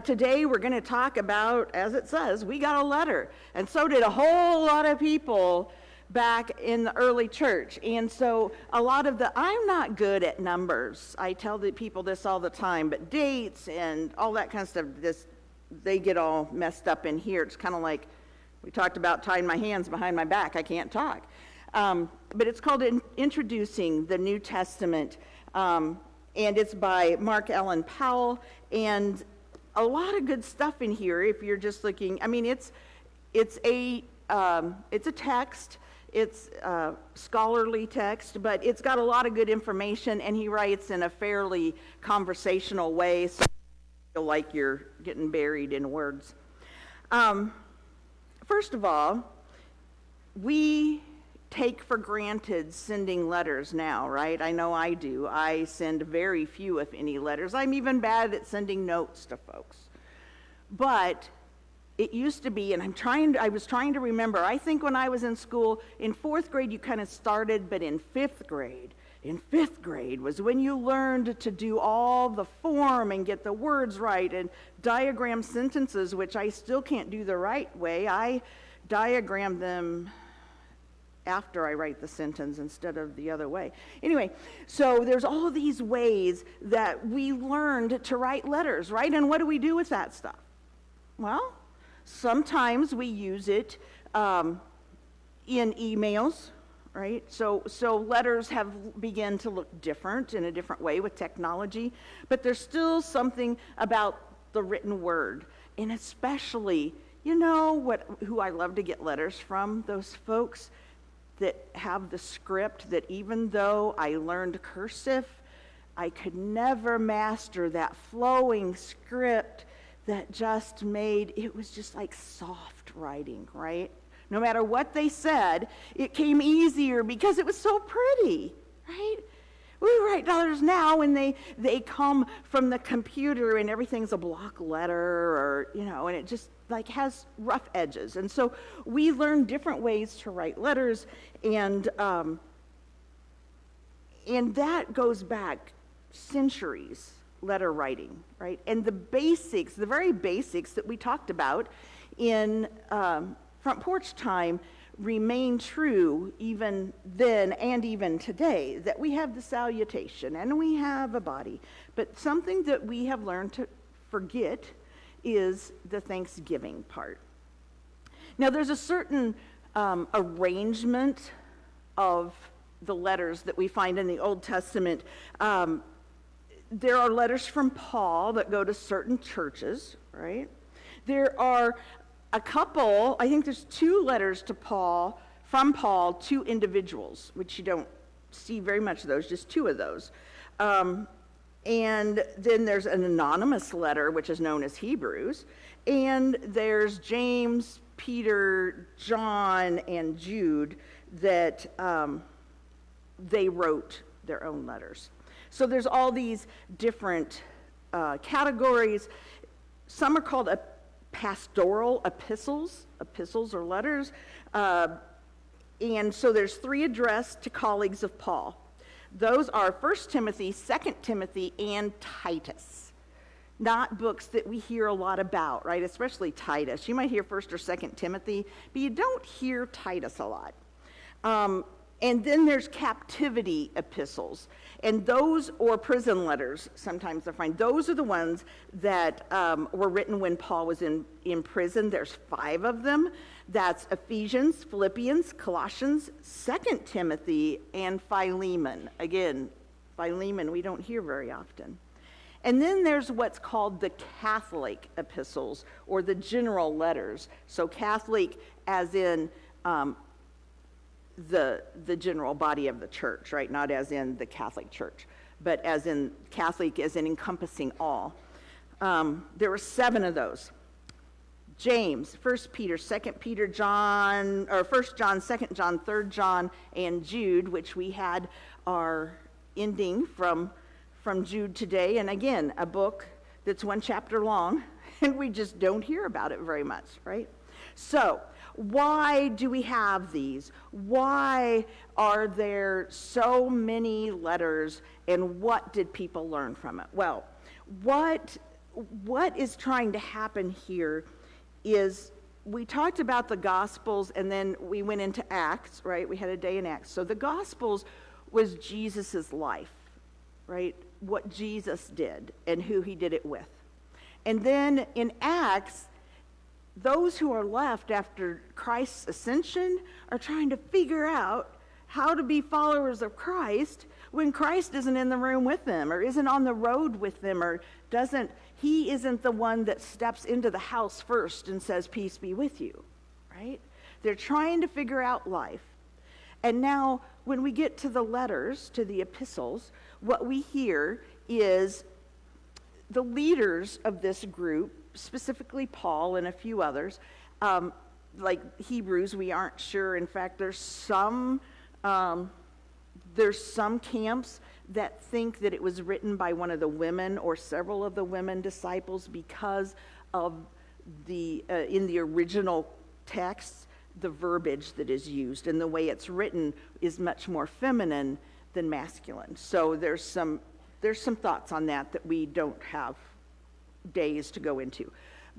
Today we're going to talk about, as it says, we got a letter. And so did a whole lot of people back in the early church. And so a lot of I'm not good at numbers. I tell the people this all the time, but dates and all that kind of stuff, they get all messed up in here. It's kind of like we talked about tying my hands behind my back. I can't talk. But it's called Introducing the New Testament. And it's by Mark Allen Powell. And a lot of good stuff in here if you're just looking. I mean, it's a text. It's a scholarly text, but it's got a lot of good information, and he writes in a fairly conversational way, so you feel like you're getting buried in words. First of all, we take for granted sending letters now, right? I know I do. I send very few, if any, letters. I'm even bad at sending notes to folks. But it used to be, and I was trying to remember, I think when I was in school, in 4th grade you kind of started, but in 5th grade was when you learned to do all the form and get the words right and diagram sentences, which I still can't do the right way. I diagram them after I write the sentence instead of the other way. Anyway, so there's all these ways that we learned to write letters, right? And what do we do with that stuff? Well, sometimes we use it in emails, right? So letters have begun to look different in a different way with technology, but there's still something about the written word, and especially, who I love to get letters from? Those folks that have the script that even though I learned cursive, I could never master that flowing script that just it was just like soft writing, right? No matter what they said, it came easier because it was so pretty, right? We write letters now and they come from the computer and everything's a block letter or, and it just like has rough edges. And so we learn different ways to write letters, and that goes back centuries, letter writing, right? And the very basics that we talked about in Front Porch Time remain true even then and even today, that we have the salutation and we have a body. But something that we have learned to forget is the thanksgiving part. Now, there's a certain arrangement of the letters that we find in the Old Testament. There are letters from Paul that go to certain churches, right? There are a couple, I think there's 2 letters from Paul to individuals, which you don't see very much of those, just 2 of those. And then there's an anonymous letter, which is known as Hebrews, and there's James, Peter, John, and Jude that they wrote their own letters. So there's all these different categories. Some are called pastoral epistles or letters. And so there's 3 addressed to colleagues of Paul. Those are 1 Timothy, 2 Timothy, and Titus. Not books that we hear a lot about, right? Especially Titus. You might hear 1 or 2 Timothy, but you don't hear Titus a lot. And then there's captivity epistles. And those, or prison letters, sometimes I find, those are the ones that were written when Paul was in prison. There's 5 of them. That's Ephesians, Philippians, Colossians, 2 Timothy, and Philemon. Again, Philemon we don't hear very often. And then there's what's called the Catholic epistles, or the general letters. So Catholic as in the general body of the church, right? Not as in the Catholic Church, but as in Catholic as in encompassing all. There were 7 of those. James, 1 Peter, 2 Peter, John, or 1 John, 2 John, 3 John, and Jude, which we had our ending from Jude today. And again, a book that's 1 chapter long, and we just don't hear about it very much, right? So, why do we have these? Why are there so many letters, and what did people learn from it? Well, what what is trying to happen here is we talked about the Gospels and then we went into Acts, right? We had a day in Acts. So the Gospels was Jesus's life, right? What Jesus did and who he did it with. And then in Acts, those who are left after Christ's ascension are trying to figure out how to be followers of Christ when Christ isn't in the room with them or isn't on the road with them or he isn't the one that steps into the house first and says, peace be with you, right? They're trying to figure out life. And now when we get to the letters, to the epistles, what we hear is the leaders of this group, specifically Paul and a few others, like Hebrews, we aren't sure. In fact, there's some camps that think that it was written by one of the women or several of the women disciples because of in the original text, the verbiage that is used and the way it's written is much more feminine than masculine. So there's some thoughts on that we don't have days to go into.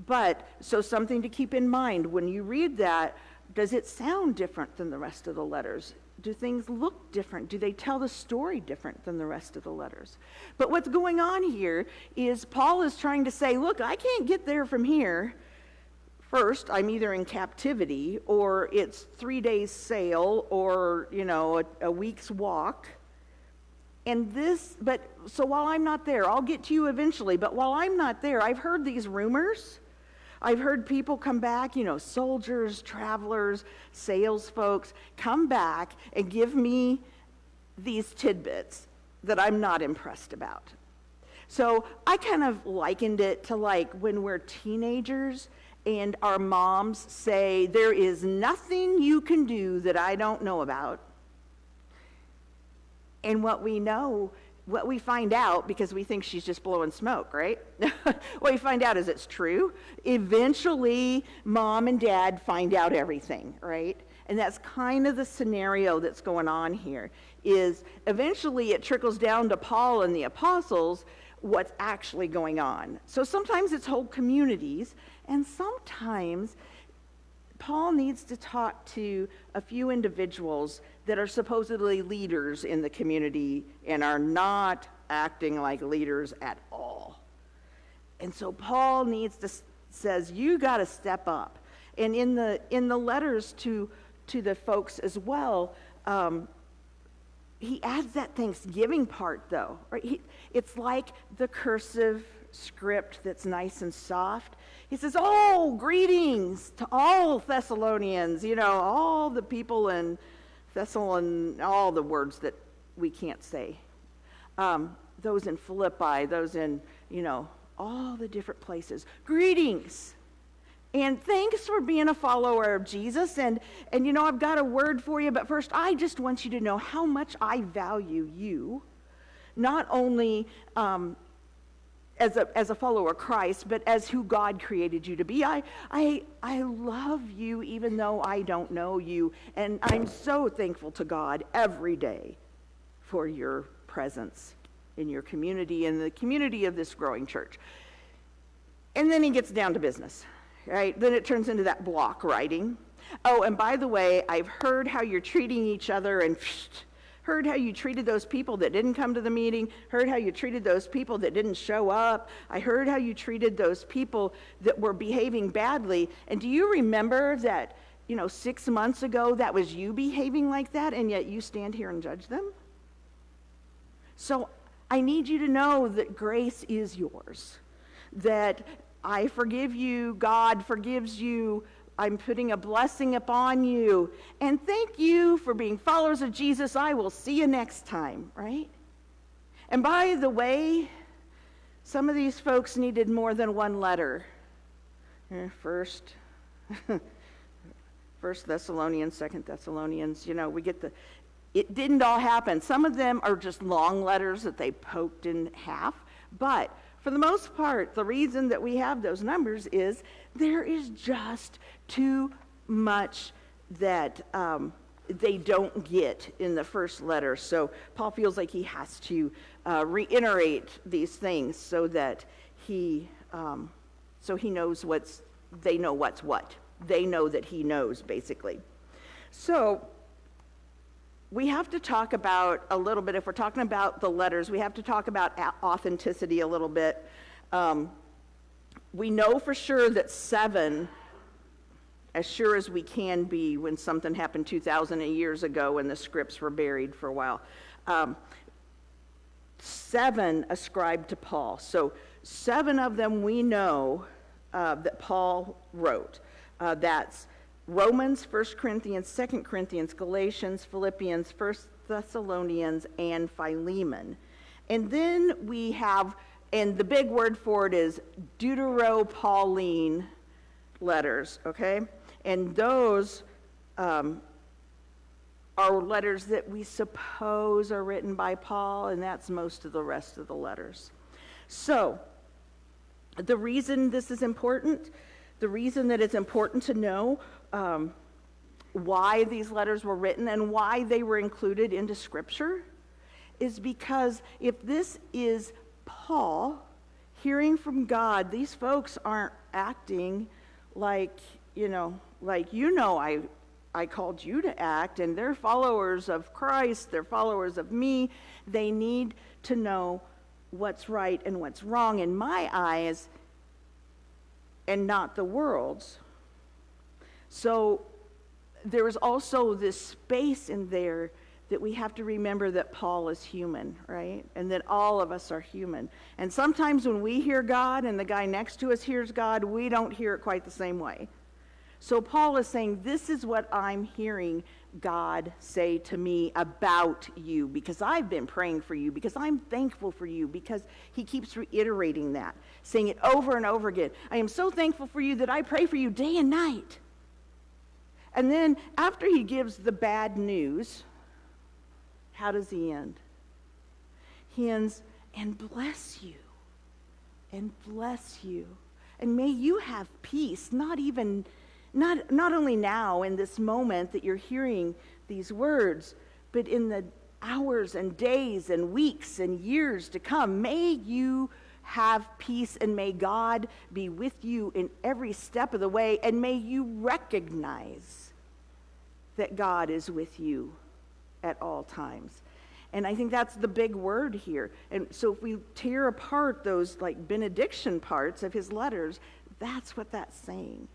But so something to keep in mind when you read that, does it sound different than the rest of the letters? Do things look different? Do they tell the story different than the rest of the letters? But what's going on here is Paul is trying to say, look, I can't get there from here. First, I'm either in captivity or it's 3 days sail or, a week's walk. So while I'm not there, I'll get to you eventually, but while I'm not there, I've heard these rumors. I've heard people come back, soldiers, travelers, sales folks, come back and give me these tidbits that I'm not impressed about. So I kind of likened it to like when we're teenagers and our moms say, there is nothing you can do that I don't know about. And what we find out, because we think she's just blowing smoke, right? What we find out is it's true. Eventually, mom and dad find out everything, right? And that's kind of the scenario that's going on here, is eventually it trickles down to Paul and the apostles what's actually going on. So sometimes it's whole communities, and sometimes Paul needs to talk to a few individuals that are supposedly leaders in the community and are not acting like leaders at all. And so Paul says, you got to step up. And in the letters to the folks as well, he adds that Thanksgiving part, though. Right? It's like the cursive script that's nice and soft. He says, oh, greetings to all Thessalonians, all the people in Thessalon, all the words that we can't say. Those in Philippi, those in, all the different places. Greetings. And thanks for being a follower of Jesus. And I've got a word for you, but first, I just want you to know how much I value you, not only as a follower of Christ, but as who God created you to be. I love you even though I don't know you, and I'm so thankful to God every day for your presence in your community and the community of this growing church. And then he gets down to business, right? Then it turns into that block writing. Oh, and by the way, I've heard how you're treating each other and heard how you treated those people that didn't come to the meeting, heard how you treated those people that didn't show up. I heard how you treated those people that were behaving badly. And do you remember that, 6 months ago, that was you behaving like that, and yet you stand here and judge them? So I need you to know that grace is yours, that I forgive you, God forgives you, I'm putting a blessing upon you. And thank you for being followers of Jesus. I will see you next time, right? And by the way, some of these folks needed more than one letter. First Thessalonians, Second Thessalonians, we get it didn't all happen. Some of them are just long letters that they poked in half. But for the most part, the reason that we have those numbers is there is just too much that they don't get in the first letter. So Paul feels like he has to reiterate these things so that he so he knows they know what's what. They know that he knows, basically. So we have to talk about a little bit, if we're talking about the letters, we have to talk about authenticity a little bit. We know for sure that 7, as sure as we can be when something happened 2,000 years ago and the scripts were buried for a while, 7 ascribed to Paul. So 7 of them we know that Paul wrote. That's Romans, 1 Corinthians, 2 Corinthians, Galatians, Philippians, 1 Thessalonians, and Philemon. And then we have, and the big word for it is Deutero-Pauline letters, okay? And those are letters that we suppose are written by Paul, and that's most of the rest of the letters. So, the reason this is important, the reason that it's important to know why these letters were written and why they were included into Scripture is because if this is Paul hearing from God, these folks aren't acting like, I called you to act, and they're followers of Christ, they're followers of me. They need to know what's right and what's wrong in my eyes and not the world's. So there is also this space in there that we have to remember that Paul is human, right? And that all of us are human. And sometimes when we hear God and the guy next to us hears God, we don't hear it quite the same way. So Paul is saying, this is what I'm hearing God say to me about you, because I've been praying for you, because I'm thankful for you, because he keeps reiterating that, saying it over and over again. I am so thankful for you that I pray for you day and night. And then after he gives the bad news, how does he end? He ends, and bless you, and bless you. And may you have peace, not only now in this moment that you're hearing these words, but in the hours and days and weeks and years to come. May you have peace, and may God be with you in every step of the way, and may you recognize that God is with you at all times. And I think that's the big word here. And so if we tear apart those like benediction parts of his letters, that's what that's saying.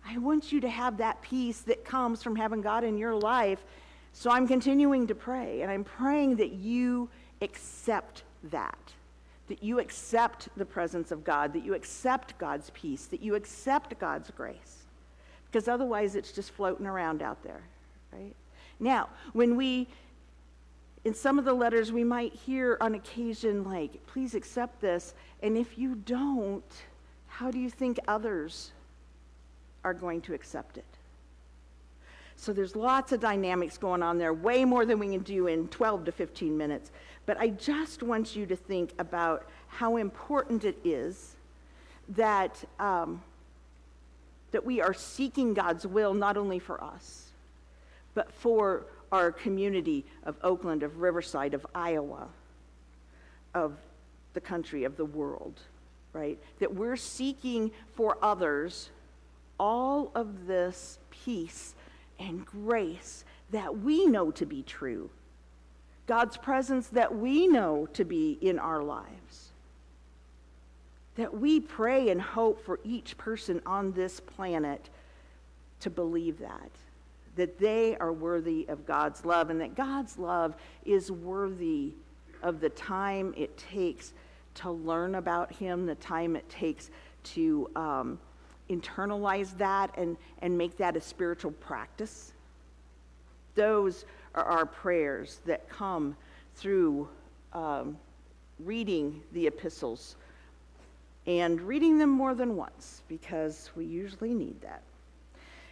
I want you to have that peace that comes from having God in your life. So I'm continuing to pray, and I'm praying that you accept that you accept the presence of God, that you accept God's peace, that you accept God's grace. Because otherwise it's just floating around out there, right? Now, in some of the letters we might hear on occasion like, please accept this, and if you don't, how do you think others are going to accept it? So there's lots of dynamics going on there, way more than we can do in 12 to 15 minutes. But I just want you to think about how important it is that we are seeking God's will not only for us, but for our community of Oakland, of Riverside, of Iowa, of the country, of the world, right? That we're seeking for others all of this peace and grace that we know to be true. God's presence that we know to be in our lives. That we pray and hope for each person on this planet to believe that they are worthy of God's love, and that God's love is worthy of the time it takes to learn about him, the time it takes to internalize that and make that a spiritual practice. Those are our prayers that come through reading the epistles and reading them more than once, because we usually need that.